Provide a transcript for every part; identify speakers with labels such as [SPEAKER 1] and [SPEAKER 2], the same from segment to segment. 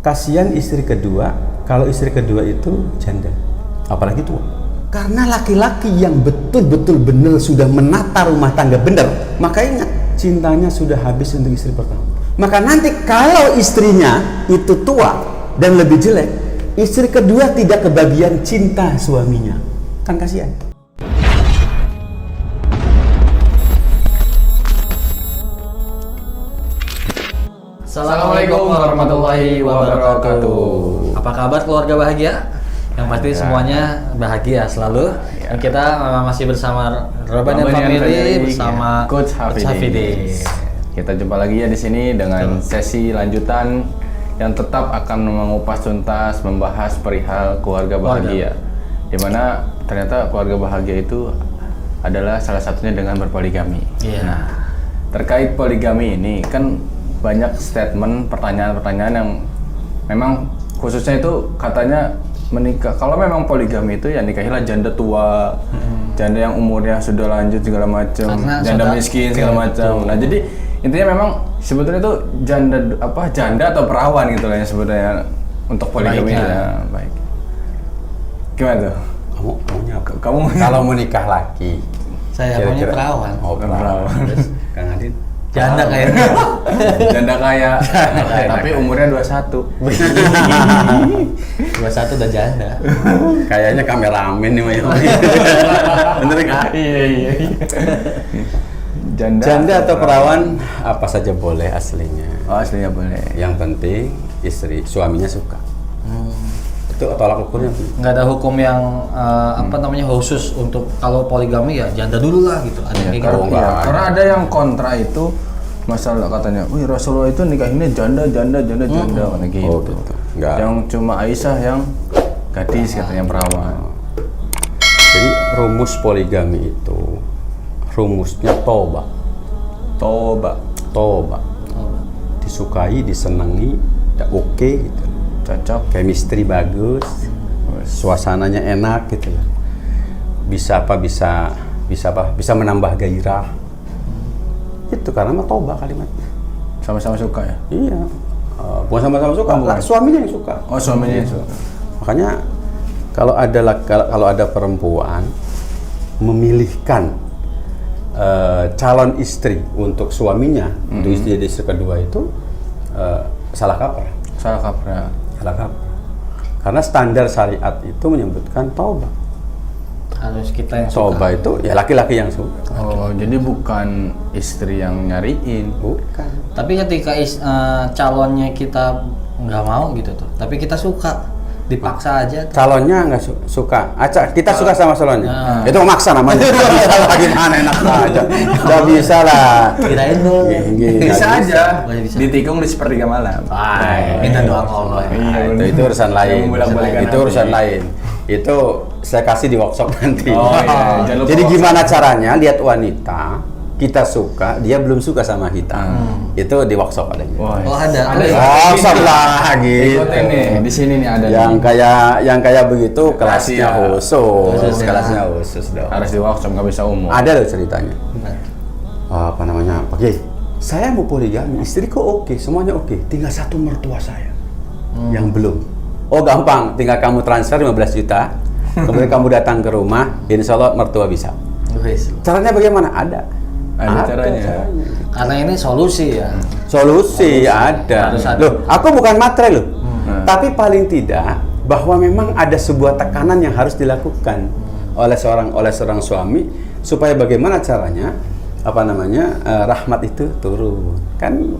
[SPEAKER 1] kasihan istri kedua kalau istri kedua itu janda, apalagi tua. Karena laki-laki yang betul-betul benar sudah menata rumah tangga benar, maka ingat, cintanya sudah habis untuk istri pertama. Maka nanti kalau istrinya itu tua dan lebih jelek, istri kedua tidak kebagian cinta suaminya, kan kasihan.
[SPEAKER 2] Assalamualaikum warahmatullahi wabarakatuh. Apa kabar keluarga bahagia? Yang pasti semuanya bahagia selalu. Dan kita masih bersama Roban dan Family bersama
[SPEAKER 3] Coach Hafidis. Kita jumpa lagi ya di sini dengan sesi lanjutan yang tetap akan mengupas tuntas membahas perihal keluarga bahagia. Dimana ternyata keluarga bahagia itu adalah salah satunya dengan berpoligami. Nah, terkait poligami ini kan banyak statement, pertanyaan-pertanyaan yang memang khususnya itu katanya menikah. Kalau memang poligami itu ya nikahilah janda tua, janda yang umurnya sudah lanjut segala macam, janda miskin segala macam. Nah, jadi intinya memang sebetulnya itu janda atau perawan gitu lah yang sebetulnya untuk poligami itu. Ya, baik. Gimana tuh?
[SPEAKER 1] Kamu maunya apa?
[SPEAKER 3] Kamu
[SPEAKER 1] kalau mau nikah lagi?
[SPEAKER 2] Saya maunya perawan.
[SPEAKER 1] Oh, perawan. Terus Kang Adin?
[SPEAKER 2] Janda kayaknya.
[SPEAKER 3] Janda kaya. Tapi umurnya 21.
[SPEAKER 2] 21 udah janda.
[SPEAKER 1] Kayaknya kameramen nih, bener nggak?
[SPEAKER 3] Iya.
[SPEAKER 1] Janda atau perawan apa saja boleh aslinya.
[SPEAKER 3] Oh, aslinya boleh.
[SPEAKER 1] Yang penting suaminya suka. Itu tolak ukurnya.
[SPEAKER 2] Nggak ada hukum yang khusus untuk kalau poligami ya janda dulu lah gitu. Ada yang kayak gitu.
[SPEAKER 3] Karena ada yang kontra itu masalah katanya, wih Rasulullah itu nikahinnya janda kayak gitu.
[SPEAKER 1] Oh, gitu.
[SPEAKER 3] Yang cuma Aisyah yang gadis katanya perawan.
[SPEAKER 1] Jadi rumus poligami itu rumusnya toba. Disukai, disenangi, udah oke gitu. Cocok, chemistry bagus, suasananya enak gitu ya. Bisa menambah gairah. Itu karena mah toba kalimatnya.
[SPEAKER 3] Sama-sama suka ya?
[SPEAKER 1] Iya. Bukan sama-sama suka, suaminya yang suka.
[SPEAKER 3] Oh, suaminya yang suka.
[SPEAKER 1] Makanya kalau ada perempuan memilihkan calon istri untuk suaminya, untuk istri kedua itu salah kaprah. Karena standar syariat itu menyebutkan taubat.
[SPEAKER 2] Harus kita yang
[SPEAKER 1] taubat itu ya laki-laki yang suka.
[SPEAKER 3] Oh, jadi bukan istri yang nyariin.
[SPEAKER 1] Bukan.
[SPEAKER 2] Tapi ketika calonnya kita nggak mau gitu tuh, tapi kita suka, dipaksa aja.
[SPEAKER 1] Calonnya nggak suka. Kita suka sama calonnya. Itu memaksa namanya. Bisa lah, gimana enak aja. Nggak bisa lah.
[SPEAKER 2] Kirain dong.
[SPEAKER 3] Bisa aja. Ditikung di sepertiga malam.
[SPEAKER 2] Minta doa Allah.
[SPEAKER 1] Itu urusan lain. Itu urusan lain. Itu saya kasih di workshop nanti. Jadi gimana caranya lihat wanita kita suka, dia belum suka sama kita. Itu di workshop adanya.
[SPEAKER 2] Ada.
[SPEAKER 1] Workshop lah gitu.
[SPEAKER 3] Di sini nih ada.
[SPEAKER 1] Yang kayak begitu kelasnya khusus. Kelasnya khusus dong.
[SPEAKER 3] Harus di workshop, nggak bisa umum.
[SPEAKER 1] Ada loh ceritanya. Oke, saya mau poligami, istriku oke, semuanya oke. Tinggal satu mertua saya yang belum. Oh gampang, tinggal kamu transfer 15 juta, kemudian kamu datang ke rumah, insya Allah mertua bisa. Caranya bagaimana? Ada caranya.
[SPEAKER 2] Karena ini solusi ya.
[SPEAKER 1] Solusi ada. Loh, aku bukan matre loh. Tapi paling tidak bahwa memang ada sebuah tekanan yang harus dilakukan oleh seorang suami supaya bagaimana caranya rahmat itu turun. Kan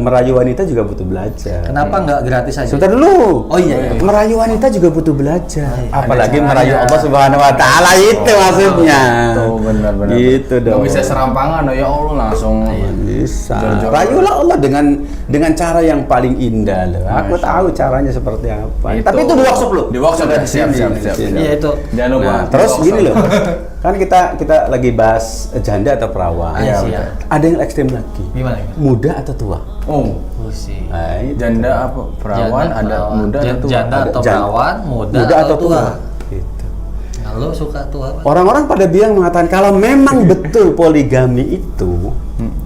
[SPEAKER 1] merayu wanita juga butuh belajar.
[SPEAKER 2] Kenapa nggak gratis aja?
[SPEAKER 1] Sebentar dulu.
[SPEAKER 2] Oh iya.
[SPEAKER 1] Merayu wanita juga butuh belajar. Apalagi merayu Allah Subhanahu Wa Taala itu maksudnya.
[SPEAKER 3] Tuh benar-benar.
[SPEAKER 1] Gitu dong.
[SPEAKER 3] Nggak bisa serampangan, ya Allah langsung.
[SPEAKER 1] Bisa. Rayulah Allah dengan cara yang paling indah loh. Aku tahu caranya seperti apa. Tapi itu di workshop loh.
[SPEAKER 3] Di workshop ya. Siap.
[SPEAKER 2] Iya itu.
[SPEAKER 3] Jangan lupa.
[SPEAKER 1] Nah, terus gini loh. Kan kita lagi bahas janda atau perawan.
[SPEAKER 2] Iya.
[SPEAKER 1] Ada yang ekstrem lagi.
[SPEAKER 2] Gimana?
[SPEAKER 1] Muda atau tua?
[SPEAKER 2] Sih.
[SPEAKER 3] Janda apa? Perawan ada muda atau tua?
[SPEAKER 2] Janda atau perawan, muda atau tua.
[SPEAKER 1] Gitu.
[SPEAKER 2] Nah, lo suka tua apa?
[SPEAKER 1] Orang-orang pada mengatakan kalau memang betul poligami itu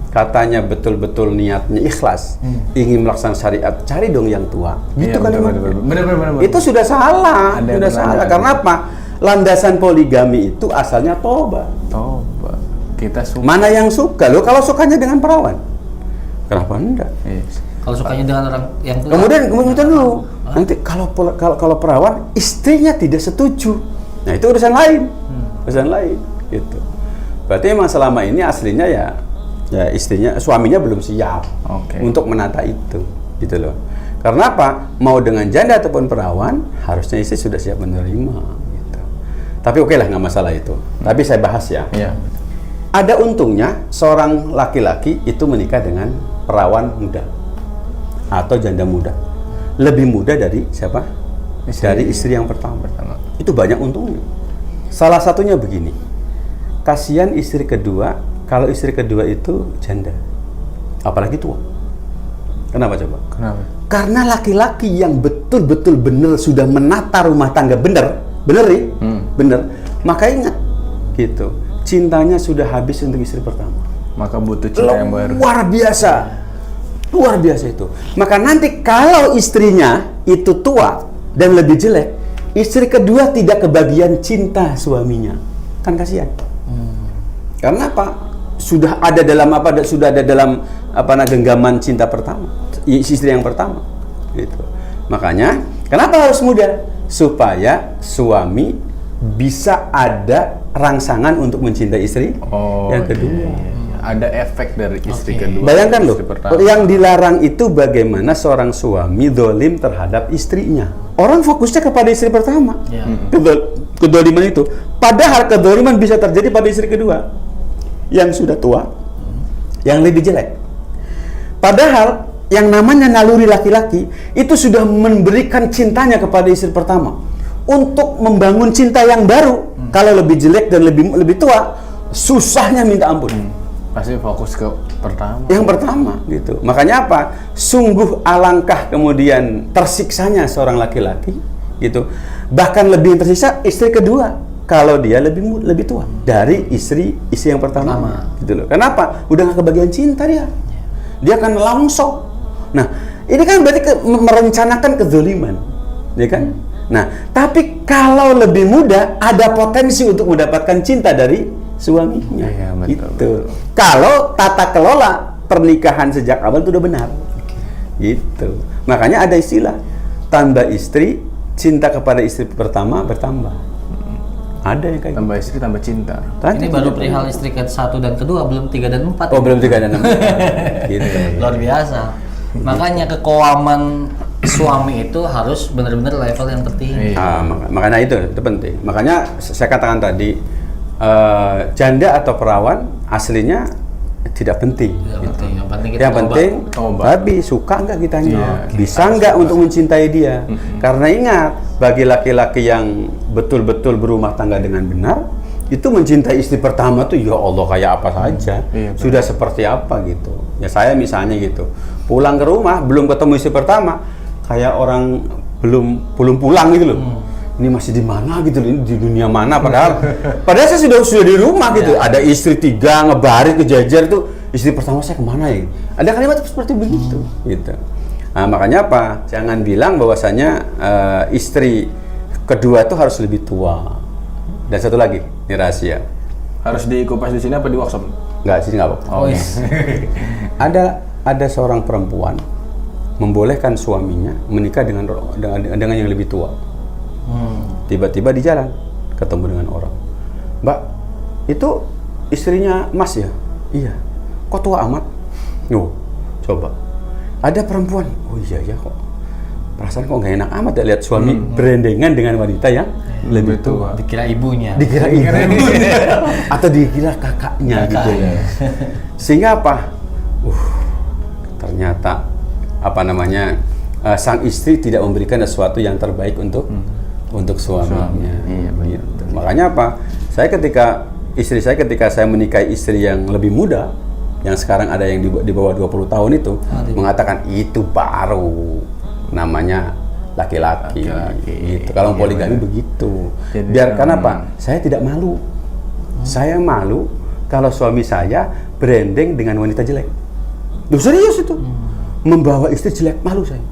[SPEAKER 1] katanya betul-betul niatnya ikhlas, ingin melaksanakan syariat, cari dong yang tua. Gitu kan?
[SPEAKER 3] Benar.
[SPEAKER 1] Itu sudah salah, sudah salah. Karena apa? Landasan poligami itu asalnya toba.
[SPEAKER 3] Toba. Kita suka.
[SPEAKER 1] Mana yang suka? Loh, kalau sukanya dengan perawan, kenapa enggak?
[SPEAKER 3] Yes.
[SPEAKER 2] Kalau sukanya dengan orang yang tua.
[SPEAKER 1] Kemudian dulu, nanti kalau perawan istrinya tidak setuju, nah itu urusan lain, gitu. Berarti memang selama ini aslinya ya suaminya belum siap untuk menata itu, gitu loh. Karena apa? Mau dengan janda ataupun perawan, harusnya istri sudah siap menerima, gitu. Tapi oke lah, nggak masalah itu. Tapi saya bahas ya.
[SPEAKER 3] Iya.
[SPEAKER 1] Ada untungnya seorang laki-laki itu menikah dengan perawan muda atau janda muda. Lebih muda dari siapa? Dari istri yang pertama. Itu banyak untungnya. Salah satunya begini. Kasihan istri kedua kalau istri kedua itu janda. Apalagi tua. Kenapa coba?
[SPEAKER 3] Kenapa?
[SPEAKER 1] Karena laki-laki yang betul-betul benar sudah menata rumah tangga benar nih, benar. Maka ingat gitu. Cintanya sudah habis untuk istri pertama.
[SPEAKER 3] Maka butuh cinta yang baru.
[SPEAKER 1] Luar biasa itu. Maka nanti kalau istrinya itu tua dan lebih jelek, istri kedua tidak kebagian cinta suaminya, kan kasihan. Karena apa? Sudah ada dalam genggaman cinta pertama, istri yang pertama, gitu. Makanya kenapa harus muda? Supaya suami bisa ada rangsangan untuk mencintai istri yang kedua.
[SPEAKER 3] Ada efek dari istri kedua.
[SPEAKER 1] Bayangkan loh, yang dilarang itu bagaimana seorang suami dolim terhadap istrinya. Orang fokusnya kepada istri pertama, kedoliman itu. Padahal kedoliman bisa terjadi pada istri kedua, yang sudah tua, yang lebih jelek. Padahal yang namanya naluri laki-laki itu sudah memberikan cintanya kepada istri pertama untuk membangun cinta yang baru. Kalau lebih jelek dan lebih tua, susahnya minta ampun.
[SPEAKER 3] Pasti fokus ke pertama.
[SPEAKER 1] Yang pertama, gitu. Makanya apa? Sungguh alangkah kemudian tersiksanya seorang laki-laki, gitu. Bahkan lebih tersiksa istri kedua kalau dia lebih tua dari istri yang pertama, gitu loh. Kenapa? Udah nggak kebagian cinta dia. Dia akan langsung. Nah, ini kan berarti merencanakan kezaliman, ya kan? Nah, tapi kalau lebih muda ada potensi untuk mendapatkan cinta dari suaminya.
[SPEAKER 3] Iya, betul,
[SPEAKER 1] gitu.
[SPEAKER 3] betul.
[SPEAKER 1] Kalau tata kelola pernikahan sejak awal itu udah benar. Gitu. Makanya ada istilah tambah istri, cinta kepada istri pertama bertambah. Ada yang kayak
[SPEAKER 3] tambah istri tambah cinta.
[SPEAKER 2] Ini baru perihal istri ke-1 dan kedua, belum 3 dan 4.
[SPEAKER 1] Oh, belum 3 dan 4. Gitu.
[SPEAKER 2] Luar biasa. Makanya kekoaman suami itu harus benar-benar level yang tertinggi.
[SPEAKER 1] Makanya itu penting. Makanya saya katakan tadi janda atau perawan aslinya tidak penting. Yang penting tapi suka nggak kitanya, bisa nggak untuk mencintai dia. Karena ingat, bagi laki-laki yang betul-betul berumah tangga dengan benar, itu mencintai istri pertama tuh ya Allah kayak apa saja, sudah seperti apa gitu. Ya saya misalnya gitu, pulang ke rumah belum ketemu istri pertama, kayak orang belum pulang gitu loh. Ini masih di mana gitu loh, ini di dunia mana, padahal saya sudah di rumah gitu. Ada istri 3 ngebarit kejajar tuh, istri pertama saya kemana ya? Ada kalimat seperti begitu gitu. Nah, makanya apa? Jangan bilang bahwasanya istri kedua tuh harus lebih tua. Dan satu lagi, ini rahasia.
[SPEAKER 3] Harus dikupas di sini apa di workshop?
[SPEAKER 1] Enggak, sini enggak apa-apa. Ada seorang perempuan membolehkan suaminya menikah dengan yang lebih tua. Tiba-tiba di jalan ketemu dengan orang, Mbak, itu istrinya Mas ya? Iya. Kok tua amat? Yo, coba. Ada perempuan. Oh iya ya kok. Perasaan kok nggak enak amat ya lihat suami berendengan dengan wanita yang lebih tua.
[SPEAKER 2] Dikira ibunya.
[SPEAKER 1] Atau dikira kakaknya gitu ya. Sehingga apa? Ternyata sang istri tidak memberikan sesuatu yang terbaik untuk suaminya.
[SPEAKER 3] Iya,
[SPEAKER 1] gitu. Makanya apa? Istri saya ketika saya menikahi istri yang lebih muda, yang sekarang ada yang di bawah 20 tahun itu, mengatakan itu baru namanya laki-laki. Gitu. Kalau poligami begitu. Biar karena apa? Saya tidak malu. Saya malu kalau suami saya branding dengan wanita jelek. Duh, serius itu. Membawa istri jelek, malu saya.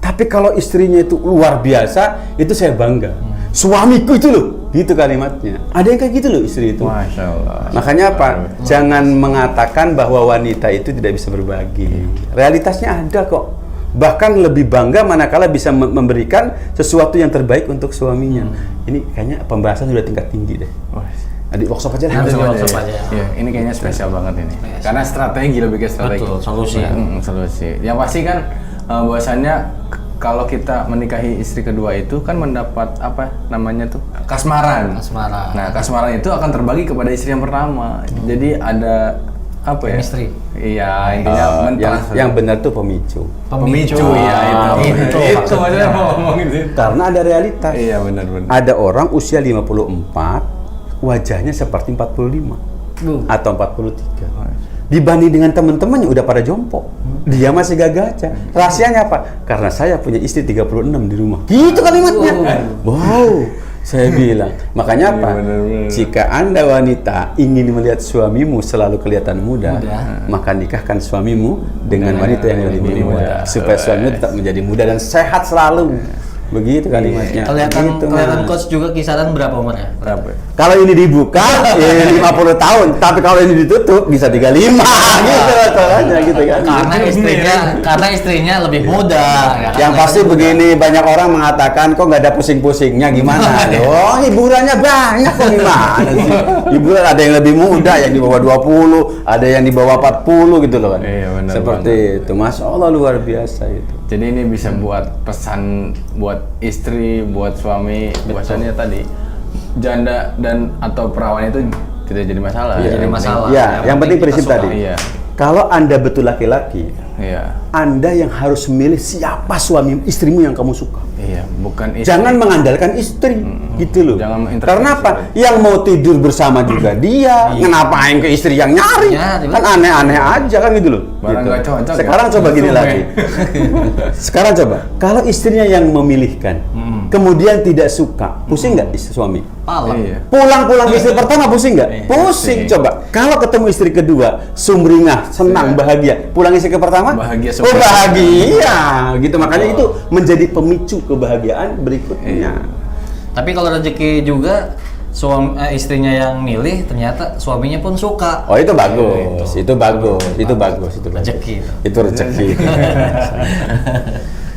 [SPEAKER 1] Tapi kalau istrinya itu luar biasa, itu saya bangga. Suamiku itu loh, gitu kalimatnya. Ada yang kayak gitu loh istri itu.
[SPEAKER 3] Masya Allah.
[SPEAKER 1] Makanya apa? Jangan mengatakan bahwa wanita itu tidak bisa berbagi. Realitasnya ada kok. Bahkan lebih bangga manakala bisa memberikan sesuatu yang terbaik untuk suaminya. Ini kayaknya pembahasan sudah tingkat tinggi deh. Adik workshop aja lah.
[SPEAKER 2] Workshop aja.
[SPEAKER 3] Ya, ini kayaknya spesial banget ini. Karena strategi lebih ke strategi.
[SPEAKER 2] Betul, solusi.
[SPEAKER 3] Solusi. Yang pasti kan bahwasannya kalau kita menikahi istri kedua itu kan mendapat apa namanya tuh? Kasmaran. Nah, kasmaran itu akan terbagi kepada istri yang pertama. Jadi ada apa ya?
[SPEAKER 2] Istri.
[SPEAKER 3] Iya, intinya
[SPEAKER 1] yang benar tuh pemicu.
[SPEAKER 3] Ya itu maksudnya mau ngomongin sih.
[SPEAKER 1] Karena ada realitas.
[SPEAKER 3] Iya, benar-benar.
[SPEAKER 1] Ada orang usia 54 wajahnya seperti 45 atau 43. Dibanding dengan teman-temannya udah pada jompo. Dia masih gagaca. Rahasianya apa? Karena saya punya istri 36 di rumah. Gitu kalimatnya. Wow. Saya bilang, makanya apa? Jika Anda wanita ingin melihat suamimu selalu kelihatan muda, maka nikahkan suamimu dengan wanita yang lebih muda. Supaya suamimu tetap menjadi muda dan sehat selalu. Begitu kalimatnya.
[SPEAKER 2] Kelihatan coach juga kisaran berapa umurnya?
[SPEAKER 3] Berapa?
[SPEAKER 1] Kalau ini dibuka, 50 tahun. Tapi kalau ini ditutup, bisa 35. Gitu soalnya, gitu kan.
[SPEAKER 2] Karena istrinya lebih muda.
[SPEAKER 1] Yang pasti begini, banyak orang mengatakan kok nggak ada pusing-pusingnya gimana? Oh, hiburannya banyak kok gimana sih? Hiburan ada yang lebih muda, yang di bawah 20, ada yang di bawah 40 gitu loh kan.
[SPEAKER 3] Iya, benar
[SPEAKER 1] seperti itu. Masya Allah luar biasa itu.
[SPEAKER 3] Jadi ini bisa buat pesan buat istri, buat suami, bahwasannya tadi janda dan atau perawan itu tidak jadi masalah.
[SPEAKER 2] Jadi masalah.
[SPEAKER 1] Ya, yang penting prinsip tadi.
[SPEAKER 3] Iya.
[SPEAKER 1] Kalau Anda betul laki-laki,
[SPEAKER 3] Iya.
[SPEAKER 1] Anda yang harus memilih siapa suami istrimu yang kamu suka.
[SPEAKER 3] Iya, bukan istri.
[SPEAKER 1] Jangan mengandalkan istri, gitu loh.
[SPEAKER 3] Jangan mengintervensi.
[SPEAKER 1] Karena apa? Yang mau tidur bersama juga dia. Ngapain ke istri yang nyari? Kan aneh-aneh aja kan gitu loh.
[SPEAKER 3] Barang
[SPEAKER 1] Gitu.
[SPEAKER 3] nggak cocok.
[SPEAKER 1] Sekarang coba gini lagi. Sekarang coba, kalau istrinya yang memilihkan, kemudian tidak suka, pusing nggak istri suami?
[SPEAKER 3] Iya.
[SPEAKER 1] Pulang-pulang istri pertama pusing nggak? Pusing. Coba, kalau ketemu istri kedua, sumringah, senang, bahagia. Pulang istri ke pertama?
[SPEAKER 3] Bahagia
[SPEAKER 1] Oh, bahagia. Gitu, makanya itu menjadi pemicu kebahagiaan berikutnya.
[SPEAKER 2] Tapi kalau rezeki juga istrinya yang milih, ternyata suaminya pun suka.
[SPEAKER 1] Oh, itu bagus. Itu bagus. Itu bagus. Itu bagus.
[SPEAKER 2] Rezeki.
[SPEAKER 1] Itu rezeki.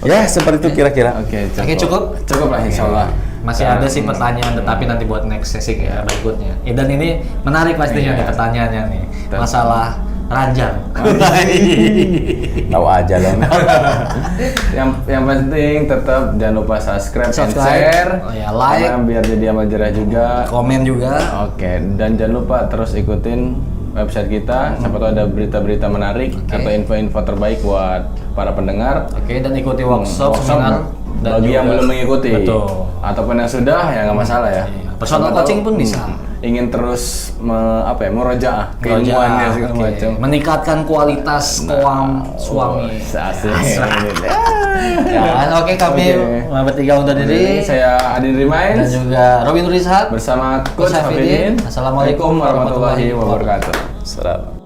[SPEAKER 1] Ya, seperti itu kira-kira.
[SPEAKER 3] Oke,
[SPEAKER 2] cukup.
[SPEAKER 3] Cukup lah insyaallah.
[SPEAKER 2] Masih ada sih pertanyaan, tetapi nanti buat next sesi ya berikutnya. Dan ini menarik pastinya nih pertanyaannya nih. Masalah ranjang.
[SPEAKER 1] Tahu aja loh.
[SPEAKER 3] yang penting tetap jangan lupa subscribe and share.
[SPEAKER 2] Oh ya, like.
[SPEAKER 3] Karena biar jadi amal jerah juga.
[SPEAKER 2] Komen juga.
[SPEAKER 3] Oke, dan jangan lupa terus ikutin website kita. Siapa tahu ada berita-berita menarik atau info-info terbaik buat para pendengar.
[SPEAKER 2] Oke, dan ikuti workshop seminar. Dan
[SPEAKER 3] Bagi yang
[SPEAKER 2] juga,
[SPEAKER 3] belum mengikuti,
[SPEAKER 2] betul.
[SPEAKER 3] Ataupun yang sudah, ya nggak masalah ya.
[SPEAKER 2] Personal coaching pun bisa.
[SPEAKER 3] Ingin terus merojaah keilmuannya segala macam.
[SPEAKER 2] Meningkatkan kualitas keuangan suami.
[SPEAKER 3] Asik.
[SPEAKER 2] Ya, oke, kami bertiga undur diri.
[SPEAKER 3] Saya Adin Rimains
[SPEAKER 2] Dan juga Robin Rizhat
[SPEAKER 3] bersama Coach Hafidin.
[SPEAKER 2] Assalamualaikum warahmatullahi wabarakatuh.
[SPEAKER 1] Salam.